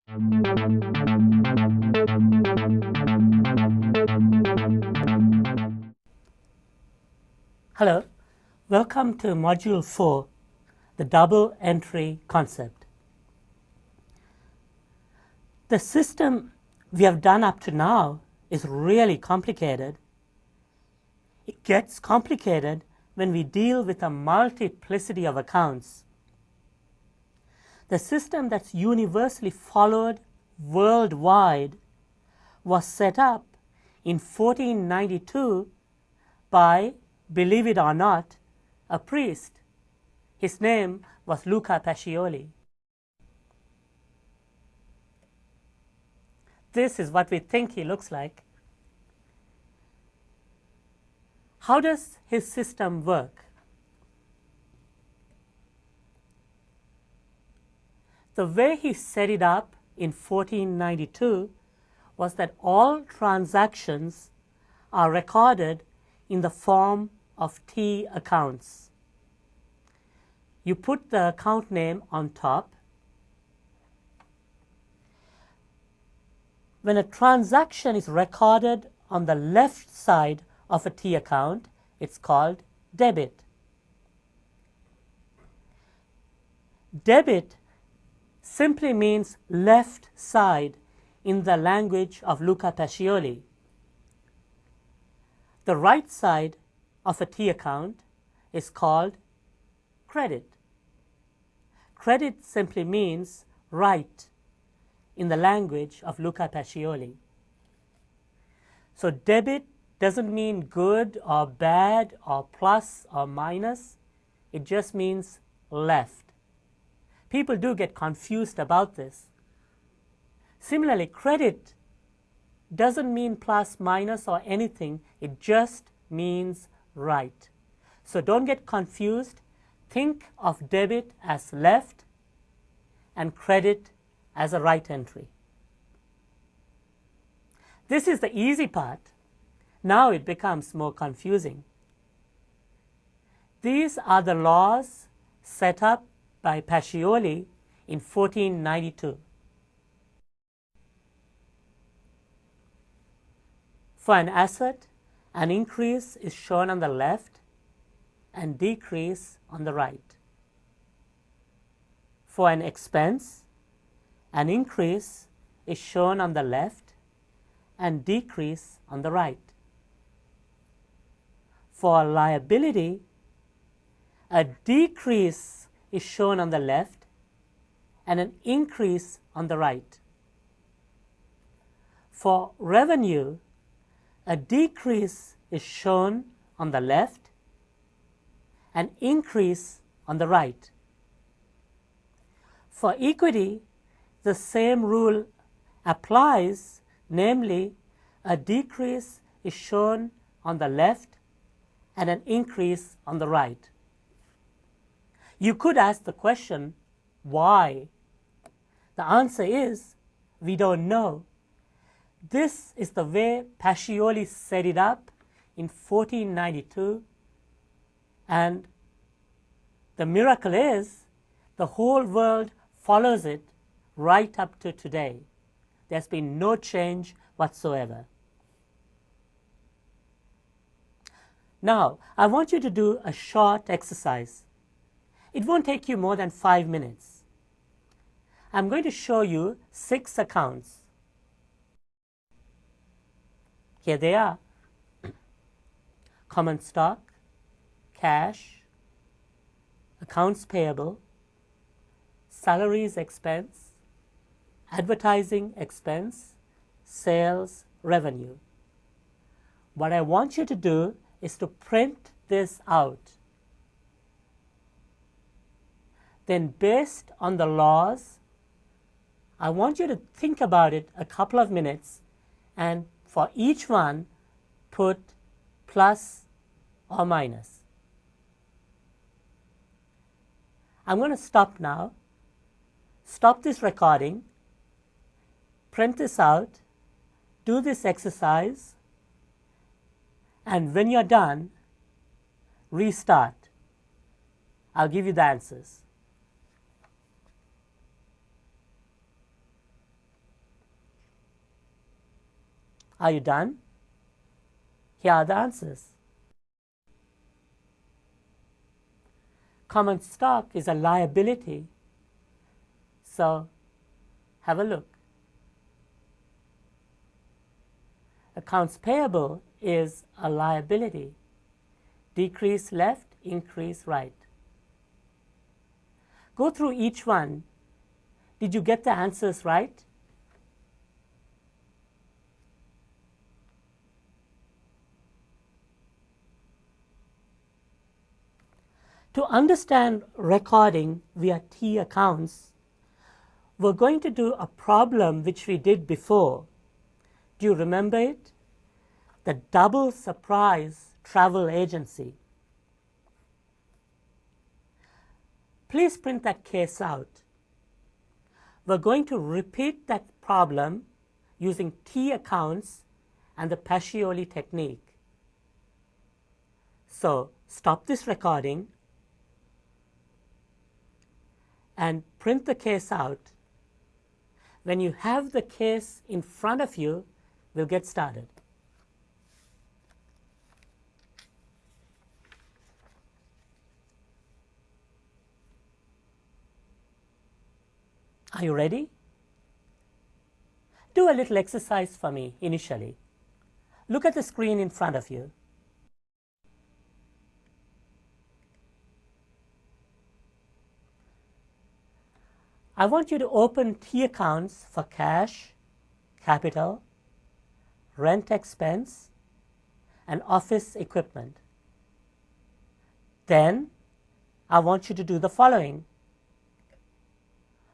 Hello, welcome to Module 4, the double entry concept. The system we have done up to now is really complicated. It gets complicated when we deal with a multiplicity of accounts. The system that's universally followed worldwide was set up in 1492 by, believe it or not, a priest. His name was Luca Pacioli. This is what we think he looks like. How does his system work? The way he set it up in 1492 was that all transactions are recorded in the form of T accounts. You put the account name on top. When a transaction is recorded on the left side of a T account, it's called debit. Debit simply means left side in the language of Luca Pacioli. The right side of a T account is called credit. Credit simply means right in the language of Luca Pacioli. So debit doesn't mean good or bad or plus or minus. It just means left. People do get confused about this. Similarly, credit doesn't mean plus, minus, or anything. It just means right. So don't get confused. Think of debit as left and credit as a right entry. This is the easy part. Now it becomes more confusing. These are the laws set up by Pacioli in 1492. For an asset, an increase is shown on the left and decrease on the right. For an expense, an increase is shown on the left and decrease on the right. For a liability, a decrease is shown on the left and an increase on the right. For revenue, a decrease is shown on the left, an increase on the right. For equity, the same rule applies, namely, a decrease is shown on the left and an increase on the right. You could ask the question, why? The answer is, we don't know. This is the way Pacioli set it up in 1492, and the miracle is the whole world follows it right up to today. There's been no change whatsoever. Now, I want you to do a short exercise. It won't take you more than 5 minutes. I'm going to show you 6 accounts. Here they are: common stock, cash, accounts payable, salaries expense, advertising expense, sales revenue. What I want you to do is to print this out. Then, based on the laws, I want you to think about it a couple of minutes, and for each one, put plus or minus. I'm going to stop now. Stop this recording. Print this out. Do this exercise. And when you're done, restart. I'll give you the answers. Are you done? Here are the answers. Common stock is a liability, so have a look. Accounts payable is a liability. Decrease left, increase right. Go through each one. Did you get the answers right? To understand recording via T accounts, we're going to do a problem which we did before. Do you remember it? The double surprise travel agency. Please print that case out. We're going to repeat that problem using T accounts and the Pacioli technique. So stop this recording and print the case out. When you have the case in front of you, we'll get started. Are you ready? Do a little exercise for me initially. Look at the screen in front of you. I want you to open T accounts for cash, capital, rent expense, and office equipment. Then I want you to do the following.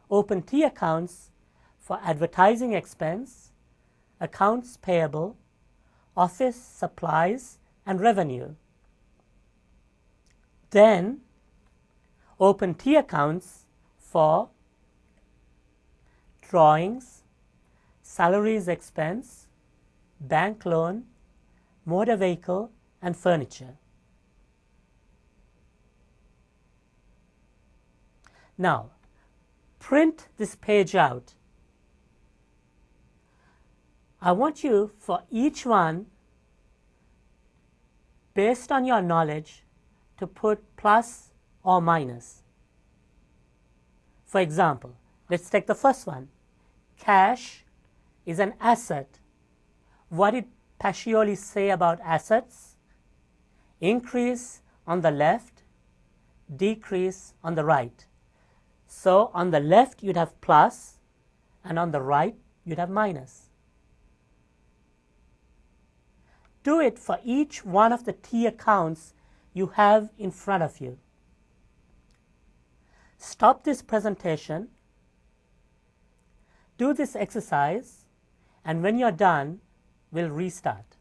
Open T accounts for advertising expense, accounts payable, office supplies, and revenue. Then open T accounts for drawings, salaries expense, bank loan, motor vehicle, and furniture. Now, print this page out. I want you, for each one, based on your knowledge, to put plus or minus. For example, let's take the first one. Cash is an asset. What did Pacioli say about assets? Increase on the left, decrease on the right. So on the left you'd have plus, and on the right you'd have minus. Do it for each one of the T accounts you have in front of you. Stop this presentation, do this exercise, and when you're done, we'll restart.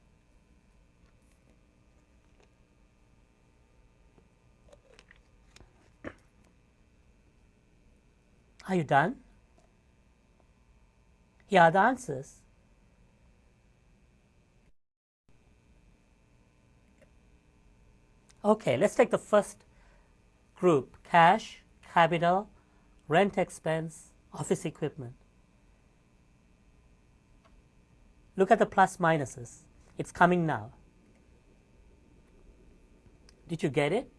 Are you done? Here are the answers. Okay, let's take the first group, cash, capital, rent expense, office equipment. Look at the plus minuses. It's coming now. Did you get it?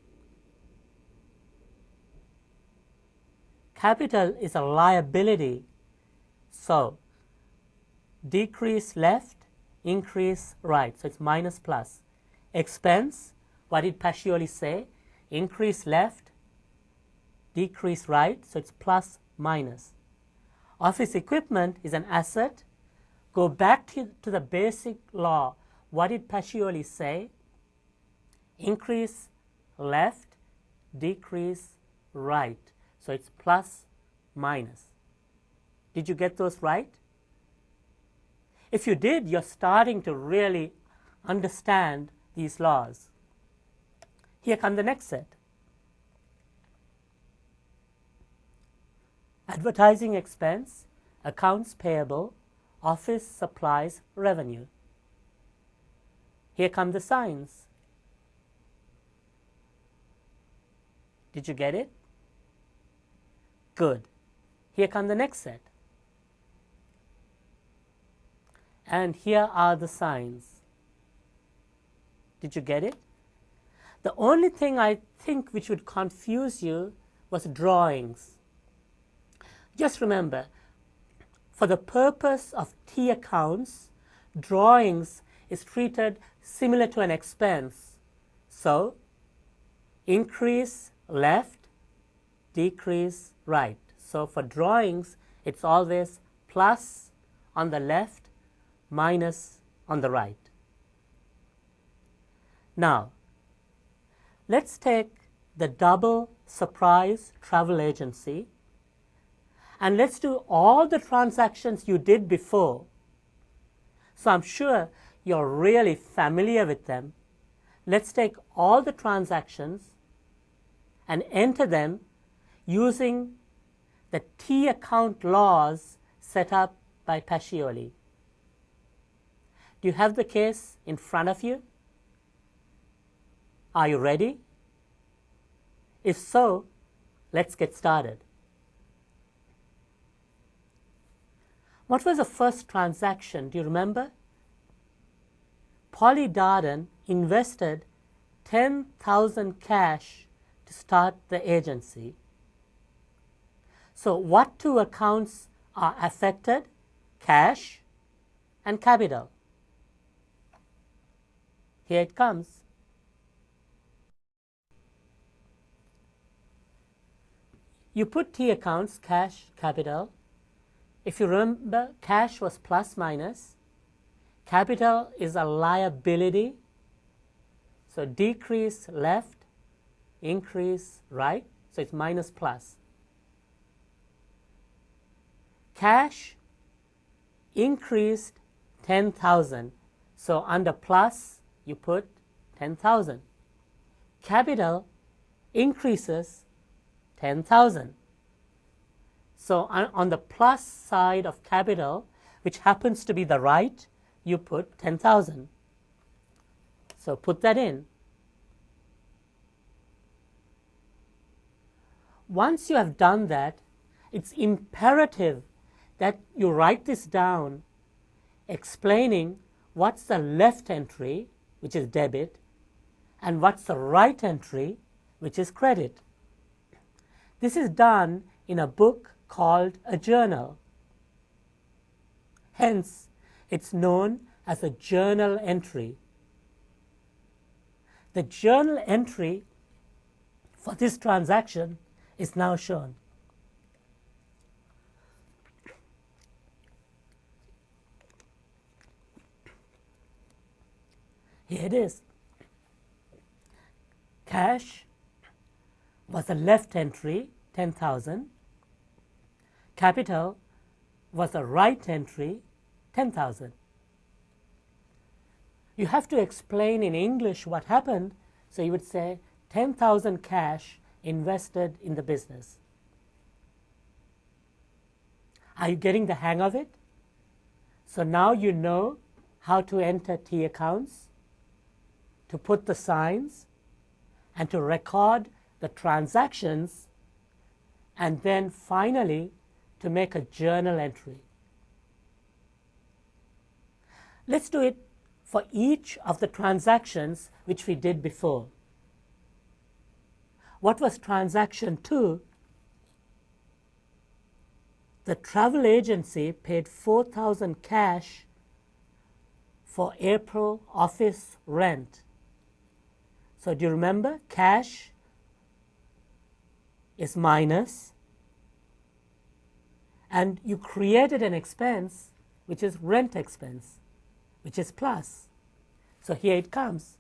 Capital is a liability. So decrease left, increase right. So it's minus plus. Expense, what did Pacioli say? Increase left, decrease right. So it's plus minus. Office equipment is an asset. Go back to the basic law. What did Pacioli say? Increase left, decrease right. So it's plus minus. Did you get those right? If you did, you're starting to really understand these laws. Here come the next set. Advertising expense, accounts payable, office supplies, revenue. Here come the signs. Did you get it? Good. Here come the next set. and here are the signs. Did you get it? The only thing I think which would confuse you was drawings. Just remember, for the purpose of T accounts, drawings is treated similar to an expense. So, increase left, decrease right. So, for drawings, it's always plus on the left, minus on the right. Now, let's take the double surprise travel agency and let's do all the transactions you did before. So I'm sure you're really familiar with them. Let's take all the transactions and enter them using the T account laws set up by Pacioli. Do you have the case in front of you? Are you ready? If so, let's get started. What was the first transaction? Do you remember? Polly Darden invested 10,000 cash to start the agency. So what two accounts are affected? Cash and capital. Here it comes. You put T accounts, cash, capital. If you remember, cash was plus minus. Capital is a liability. So decrease left, increase right. So it's minus plus. Cash increased 10,000. So under plus, you put 10,000. Capital increases 10,000. So on the plus side of capital, which happens to be the right, you put 10,000. So put that in. Once you have done that, it's imperative that you write this down, explaining what's the left entry, which is debit, and what's the right entry, which is credit. This is done in a book called a journal. Hence, it's known as a journal entry. The journal entry for this transaction is now shown. Here it is. Cash was the left entry, 10,000. Capital was the right entry, 10,000. You have to explain in English what happened, so you would say 10,000 cash invested in the business. Are you getting the hang of it? So now you know how to enter T accounts, to put the signs, and to record the transactions, and then finally to make a journal entry. Let's do it for each of the transactions which we did before. What was transaction 2? The travel agency paid 4,000 cash for April office rent. So do you remember? Cash is minus, and you created an expense which is rent expense, which is plus. So here it comes.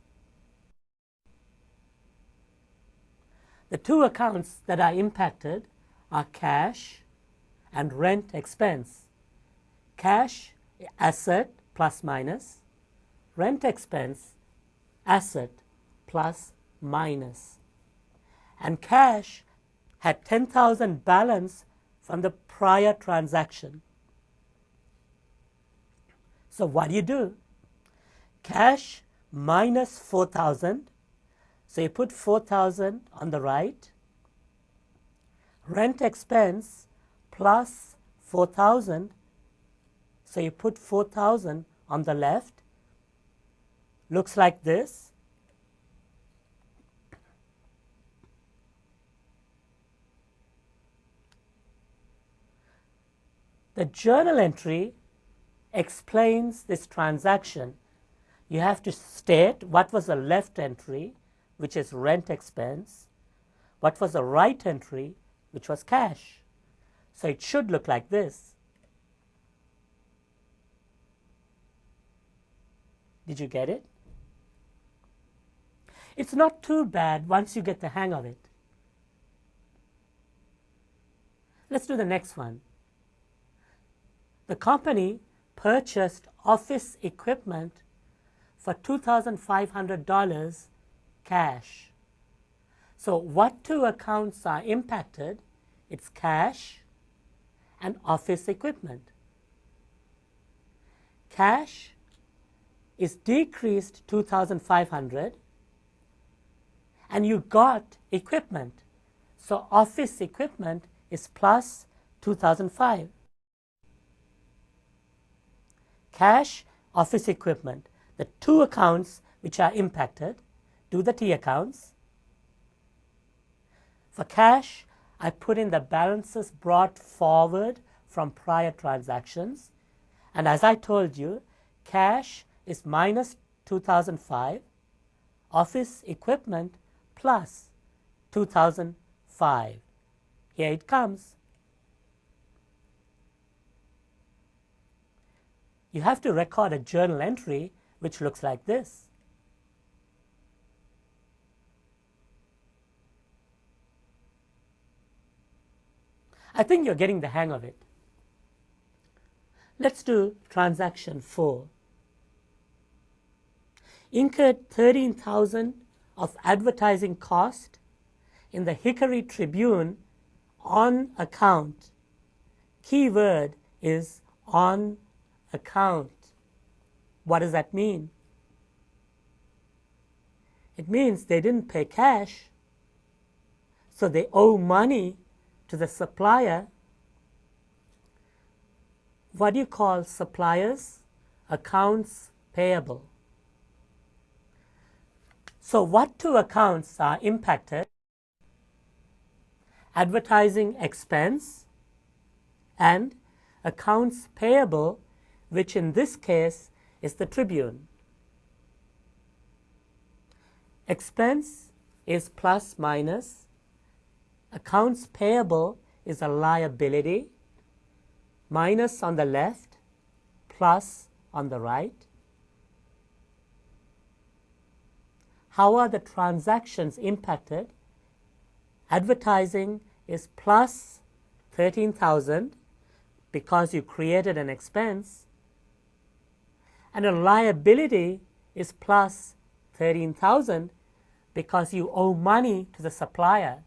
The two accounts that are impacted are cash and rent expense. Cash, asset, plus minus. Rent expense, asset, plus minus. And cash had 10,000 balance from the prior transaction. So what do? Cash minus 4,000. So you put 4,000 on the right. Rent expense plus 4,000. So you put 4,000 on the left looks like this. The journal entry explains this transaction. You have to state what was the left entry, which is rent expense, what was the right entry, which was cash. So it should look like this. Did you get it? It's not too bad once you get the hang of it. Let's do the next one. The company purchased office equipment for $2,500 cash. So what two accounts are impacted? It's cash and office equipment. Cash is decreased $2,500 and you got equipment. So office equipment is plus $2,500. Cash, office equipment, the two accounts which are impacted, do the T accounts. For cash, I put in the balances brought forward from prior transactions. And as I told you, cash is minus $2,500, office equipment plus $2,500. Here it comes. You have to record a journal entry which looks like this. I think you're getting the hang of it. Let's do transaction 4. Incurred $13,000 of advertising cost in the Hickory Tribune on account. Keyword is on account. What does that mean? It means they didn't pay cash, so they owe money to the supplier. What do you call suppliers? Accounts payable. So what two accounts are impacted? Advertising expense and accounts payable, which in this case is the Tribune. Expense is plus minus. Accounts payable is a liability. Minus on the left, plus on the right. How are the transactions impacted? Advertising is plus $13,000 because you created an expense, and a liability is plus $13,000 because you owe money to the supplier.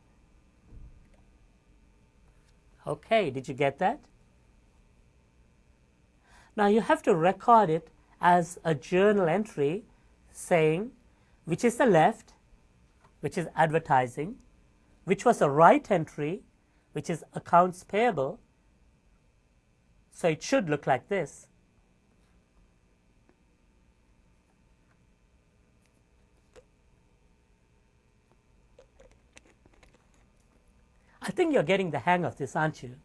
Okay, did you get that? Now you have to record it as a journal entry saying which is the left, which is advertising, which was the right entry, which is accounts payable. So it should look like this. I think you're getting the hang of this, aren't you?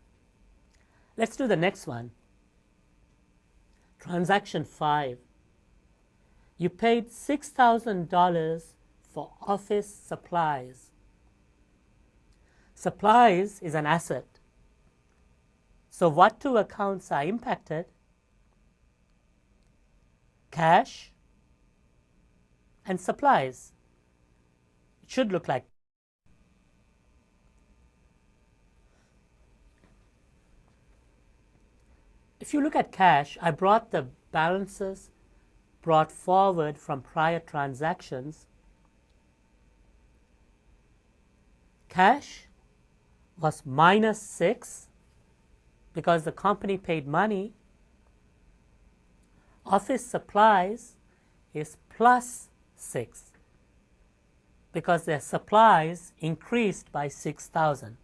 Let's do the next one. Transaction 5. You paid $6,000 for office supplies. Supplies is an asset. So what two accounts are impacted? Cash and supplies. It should look like. If you look at cash, I brought the balances brought forward from prior transactions. Cash was minus 6 because the company paid money. Office supplies is plus 6 because their supplies increased by 6,000.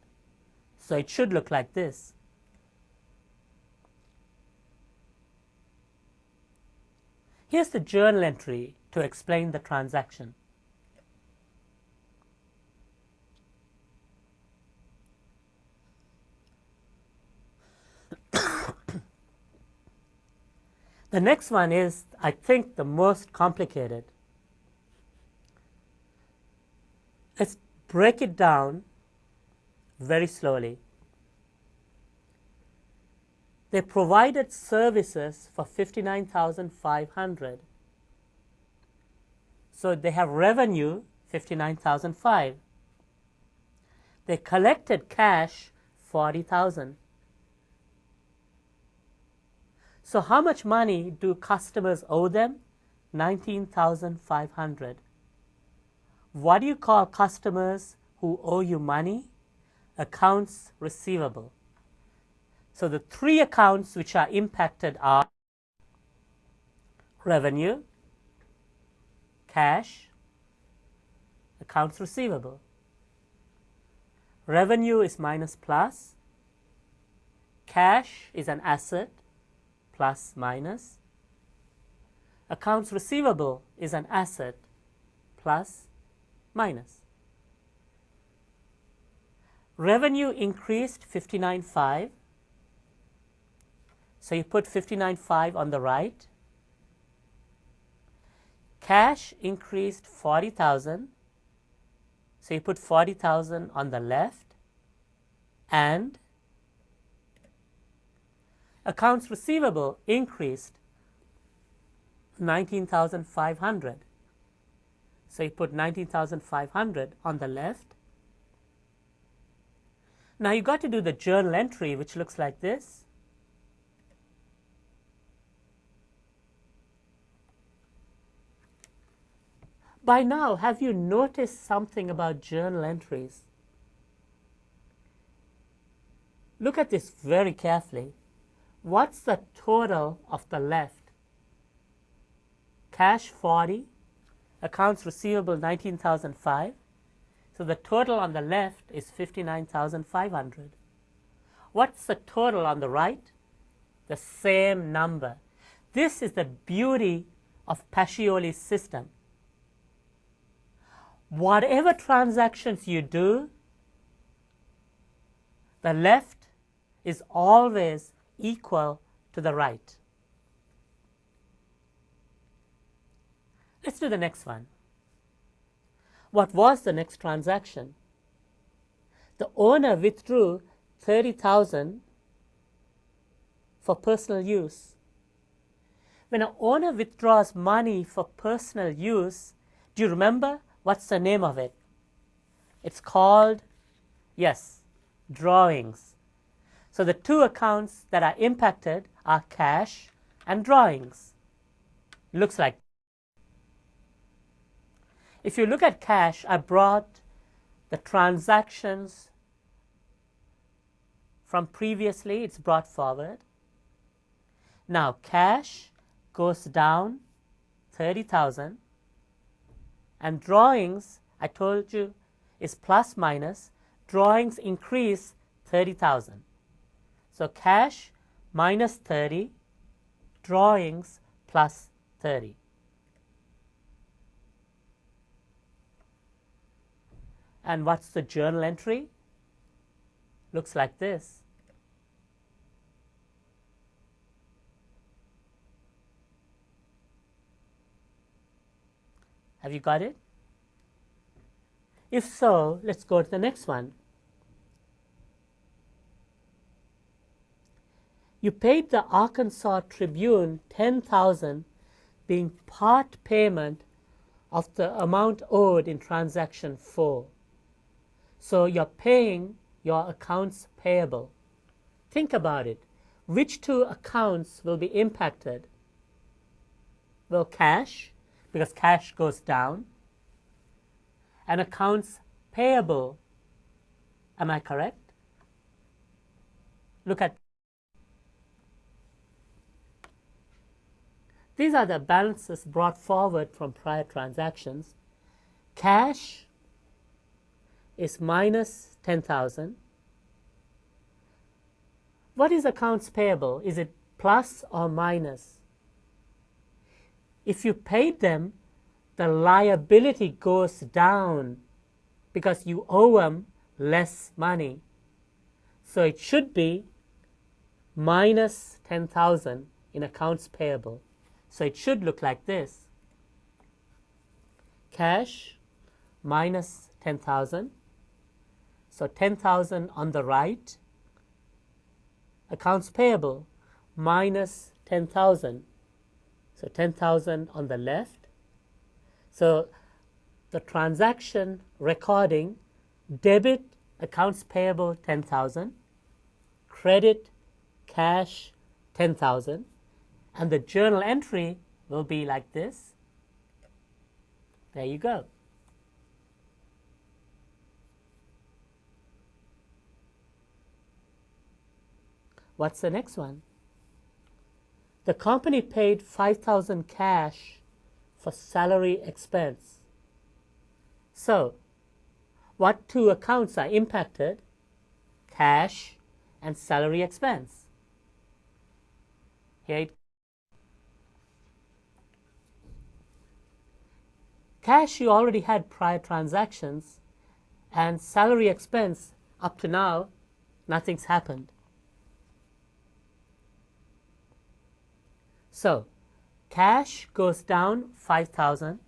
So it should look like this. Here's the journal entry to explain the transaction. The next one is, I think, the most complicated. Let's break it down very slowly. They provided services for $59,500. So they have revenue $59,500. They collected cash $40,000. So how much money do customers owe them? $19,500. What do you call customers who owe you money? Accounts receivable. So the three accounts which are impacted are revenue, cash, accounts receivable. Revenue is minus plus. Cash is an asset, plus minus. Accounts receivable is an asset, plus minus. Revenue increased $59,500. So you put $59,500 on the right. Cash increased $40,000. So you put $40,000 on the left. And accounts receivable increased $19,500. So you put $19,500 on the left. Now you got to do the journal entry, which looks like this. By now, have you noticed something about journal entries? Look at this very carefully. What's the total of the left? Cash 40, accounts receivable 19,500. So the total on the left is 59,500. What's the total on the right? The same number. This is the beauty of Pacioli's system. Whatever transactions you do, the left is always equal to the right. Let's do the next one. What was the next transaction? The owner withdrew $30,000 for personal use. When an owner withdraws money for personal use, do you remember what's the name of it? It's called, yes, drawings. So the two accounts that are impacted are cash and drawings. Looks like. If you look at cash, I brought the transactions from previously, it's brought forward. Now cash goes down 30,000 and drawings, I told you, is plus minus. Drawings increase 30,000. So cash minus 30, drawings plus 30. And what's the journal entry? Looks like this. Have you got it? If so, let's go to the next one. You paid the Arkansas Tribune $10,000, being part payment of the amount owed in transaction 4. So you're paying your accounts payable. Think about it. Which two accounts will be impacted? Well, cash, because cash goes down, and accounts payable. Am I correct? Look at. These are the balances brought forward from prior transactions. Cash is minus 10,000. What is accounts payable? Is it plus or minus? if you paid them, the liability goes down because you owe them less money. So it should be minus 10,000 in accounts payable. So it should look like this. Cash minus 10,000. So 10,000 on the right. Accounts payable minus 10,000. So 10,000 on the left. So the transaction recording: debit accounts payable 10,000, credit cash 10,000, and the journal entry will be like this. There you go. What's the next one? The company paid 5,000 cash for salary expense. So, what two accounts are impacted? Cash and salary expense. Here cash, you already had prior transactions, and salary expense, up to now, nothing's happened. So, cash goes down 5,000,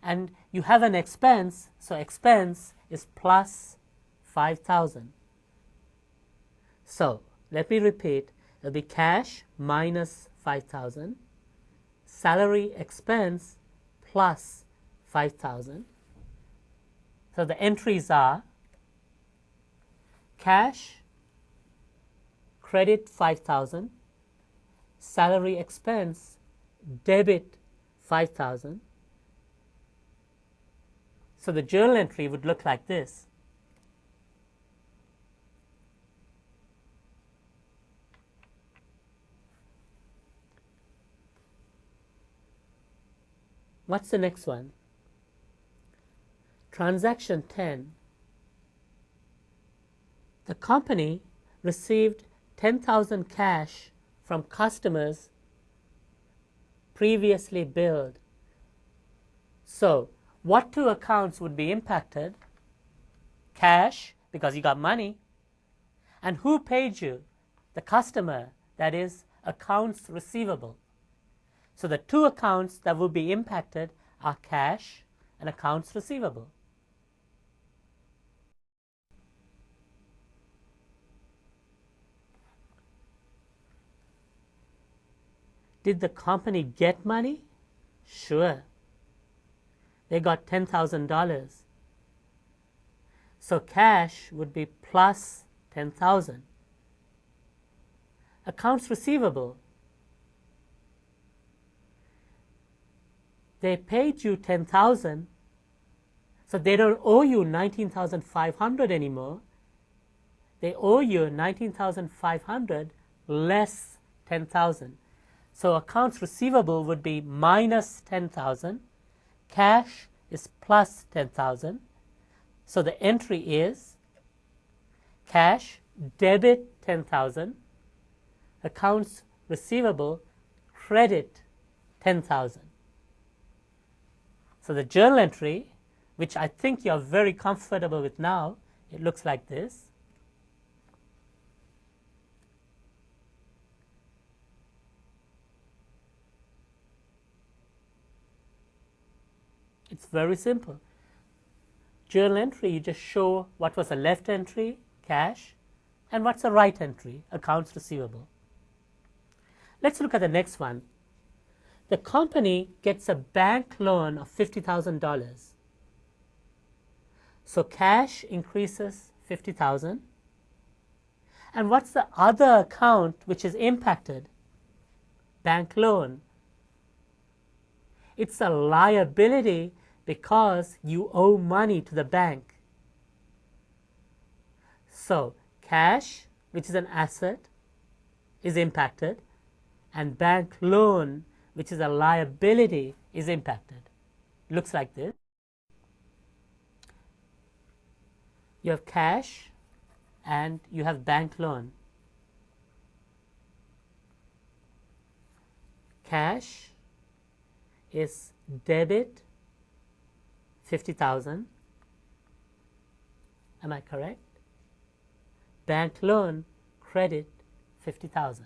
and you have an expense, so expense is plus 5,000. So, let me repeat, it will be cash minus 5,000, salary expense plus 5,000. So the entries are cash, credit 5,000, salary expense, debit 5,000. So the journal entry would look like this. What's the next one? Transaction 10. The company received 10,000 cash from customers previously billed. So, what two accounts would be impacted? Cash, because you got money. And who paid you? The customer, that is, accounts receivable. So the two accounts that will be impacted are cash and accounts receivable. Did the company get money? Sure. They got $10,000. So cash would be plus 10,000. Accounts receivable. They paid you 10,000, so they don't owe you 19,500 anymore. They owe you 19,500 less 10,000. So accounts receivable would be minus 10,000. Cash is plus 10,000. So the entry is cash debit 10,000, accounts receivable credit 10,000. So the journal entry, which I think you're very comfortable with now, it looks like this. It's very simple. Journal entry, you just show what was the left entry, cash, and what's the right entry, accounts receivable. Let's look at the next one. The company gets a bank loan of $50,000. So cash increases 50,000. And what's the other account which is impacted? Bank loan. It's a liability because you owe money to the bank. So cash, which is an asset, is impacted, and bank loan, which is a liability, is impacted. Looks like this. You have cash and you have bank loan. Cash is debit 50,000. Am I correct? Bank loan, credit 50,000.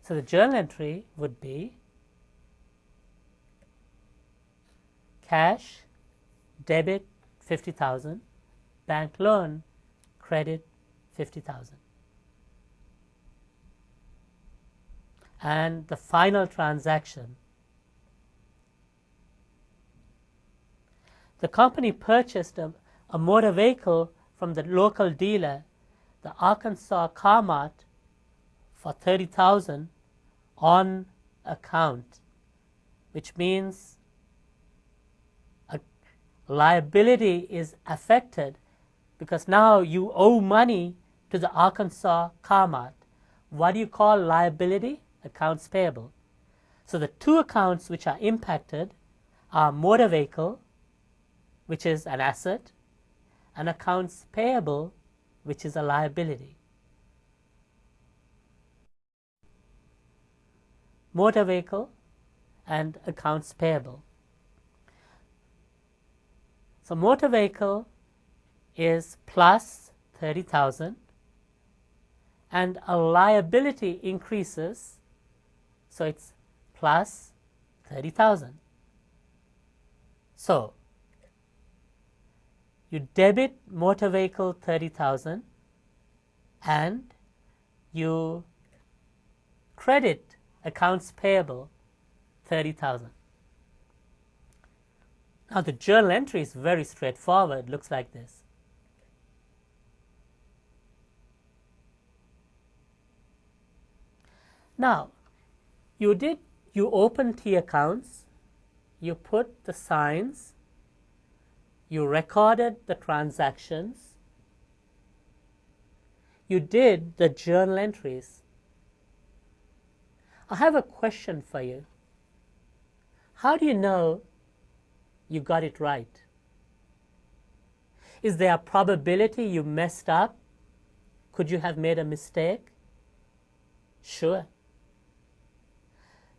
So the journal entry would be cash, debit 50,000, bank loan, credit 50,000. And the final transaction. The company purchased a motor vehicle from the local dealer, the Arkansas Car Mart, for 30,000 on account, which means a liability is affected because now you owe money to the Arkansas Car Mart. What do you call liability? Accounts payable. So the two accounts which are impacted are motor vehicle, which is an asset, and accounts payable, which is a liability. Motor vehicle and accounts payable. So motor vehicle is plus 30,000, and a liability increases, so it's plus 30,000. So you debit motor vehicle 30,000 and you credit accounts payable 30,000. Now the journal entry is very straightforward, looks like this. Now you open T accounts, you put the signs, you recorded the transactions, you did the journal entries. I have a question for you. How do you know you got it right? Is there a probability you messed up? Could you have made a mistake? Sure.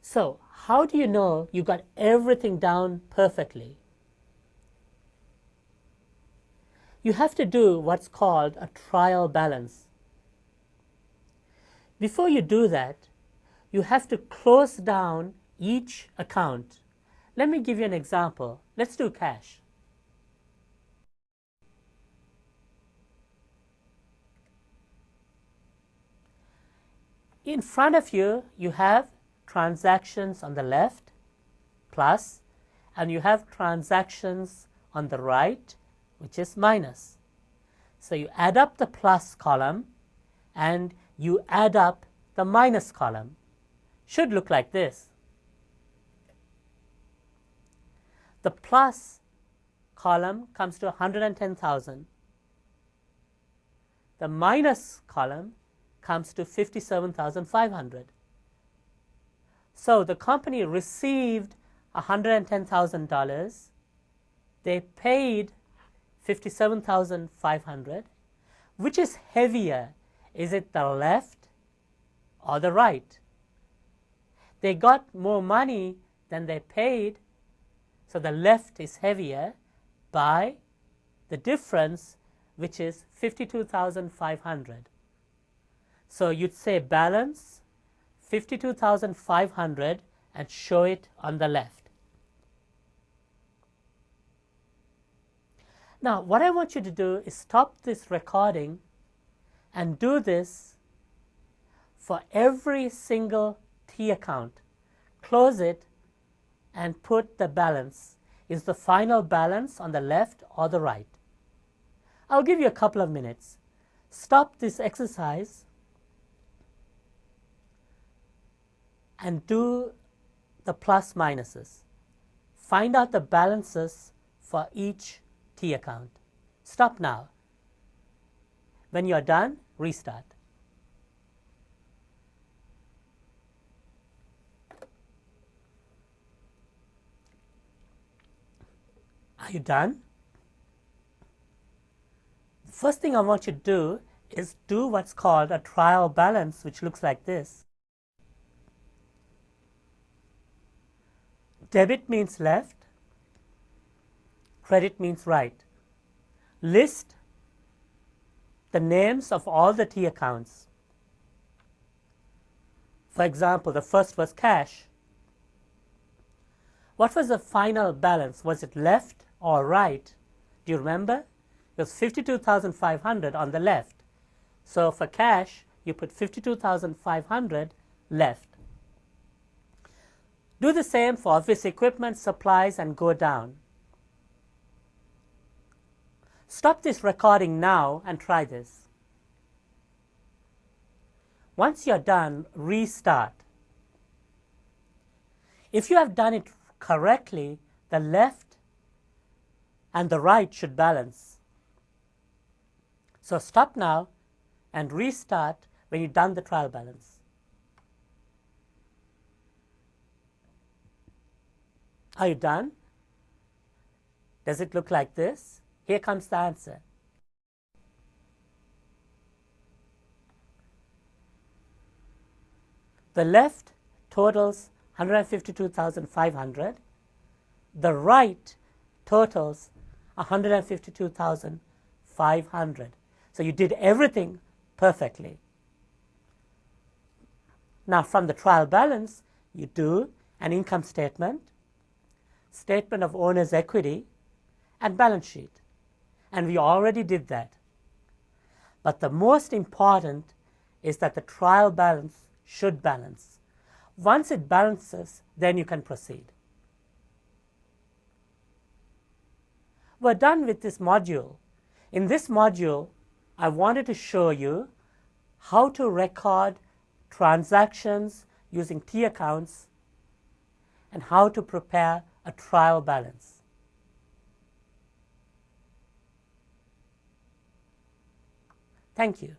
So, how do you know you got everything down perfectly? You have to do what's called a trial balance. Before you do that, you have to close down each account. Let me give you an example. Let's do cash. In front of you, you have transactions on the left, plus, and you have transactions on the right, which is minus. So you add up the plus column and you add up the minus column. Should look like this. The plus column comes to 110,000. The minus column comes to 57,500. So the company received $110,000. They paid 57,500. Which is heavier? Is it the left or the right? They got more money than they paid, so the left is heavier by the difference, which is 52,500. So you'd say balance 52,500 and show it on the left. Now, what I want you to do is stop this recording and do this for every single T account. Close it and put the balance. Is the final balance on the left or the right? I'll give you a couple of minutes. Stop this exercise and do the plus minuses. Find out the balances for each T account. Stop now. When you're done, restart. Are you done? The first thing I want you to do is do what's called a trial balance, which looks like this. Debit means left, credit means right. List the names of all the T accounts. For example, the first was cash. What was the final balance? Was it left or right? Do you remember? It was 52,500 on the left. So for cash, you put 52,500 left. Do the same for office equipment, supplies, and go down. Stop this recording now and try this. Once you're done, restart. If you have done it correctly, the left and the right should balance. So stop now and restart when you've done the trial balance. Are you done? Does it look like this? Here comes the answer. The left totals 152,500. The right totals 152,500. So you did everything perfectly. Now from the trial balance, you do an income statement, statement of owner's equity, and balance sheet. And we already did that. But the most important is that the trial balance should balance. Once it balances, then you can proceed. We're done with this module. In this module, I wanted to show you how to record transactions using T accounts and how to prepare a trial balance. Thank you.